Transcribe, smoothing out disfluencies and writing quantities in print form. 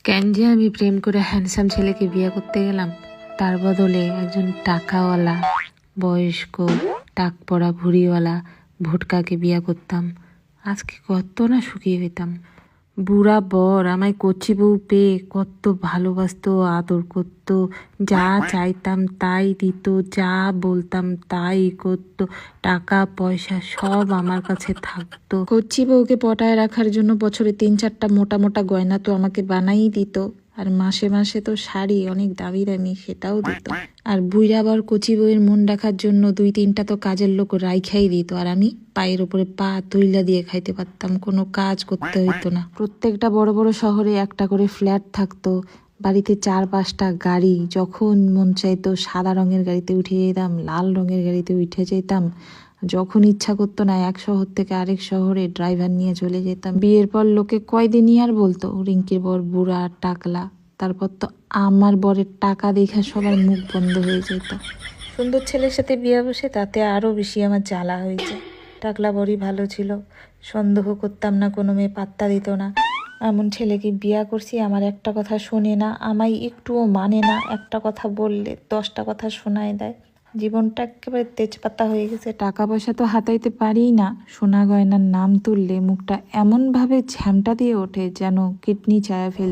কেন যে আমি প্রেম করে হ্যান্ডসাম ছেলেকে বিয়ে করতে গেলাম, তার বদলে একজন টাকাওয়ালা বয়স্ক টাক পড়া ভুঁড়িওয়ালা ভোটকাকে বিয়ে করতাম। আজকে কত না সুখী হইতাম। বুড়া বর আমায় কচি বউ পেয়ে কত ভালোবাসতো, আদর করতো, যা চাইতাম তাই দিত, যা বলতাম তাই করতো, টাকা পয়সা সব আমার কাছে থাকতো। কচি বউকে পটায় রাখার জন্য বছরে 3-4টা মোটা মোটা গয়না তো আমাকে বানাই দিত, আর মাসে মাসে তো শাড়ি অনেক দামি দামি সেটাও দিত। আর বুইড়া আবার কচি বউয়ের মন রাখার জন্য 2-3টা তো কাজের লোক রাইখাই দিত, আর আমি পায়ের উপরে পা তুইলা দিয়ে খাইতে পারতাম, কোনো কাজ করতে হইতো না। প্রত্যেকটা বড় বড় শহরে একটা করে ফ্ল্যাট থাকতো, বাড়িতে 4-5টা গাড়ি, যখন মন চাইতো সাদা রঙের গাড়িতে উঠে যেতাম, লাল রঙের গাড়িতে উঠে যেতাম, যখন ইচ্ছা করতো না এক শহর থেকে আরেক শহরে ড্রাইভার নিয়ে চলে যেতাম। বিয়ের পর লোকে কয়দিনই আর বলতো রিঙ্কির বর বুড়া টাকলা, তারপর তো আমার বরের টাকা দেখা সবার মুখ বন্ধ হয়ে যেত। সুন্দর ছেলের সাথে বিয়ে বসে তাতে আরও বেশি আমার জ্বালা হয়েছে। টাকলা বড়ই ভালো ছিল, সন্দেহ করতাম না, কোনো মেয়ে পাত্তা দিত না। এমন ছেলেকে বিয়া করছি, আমার একটা কথা শোনে না, আমায় একটুও মানে না, একটা কথা বললে 10টা কথা শোনায় দেয়। জীবনটা একেবারে তেজপাতা হয়ে গেছে। টাকা পয়সা তো হাতাইতে পারিই না, সোনা গয়নার নাম তুললে মুখটা এমনভাবে ঝ্যামটা দিয়ে ওঠে যেন কিডনি চায়া ফেল।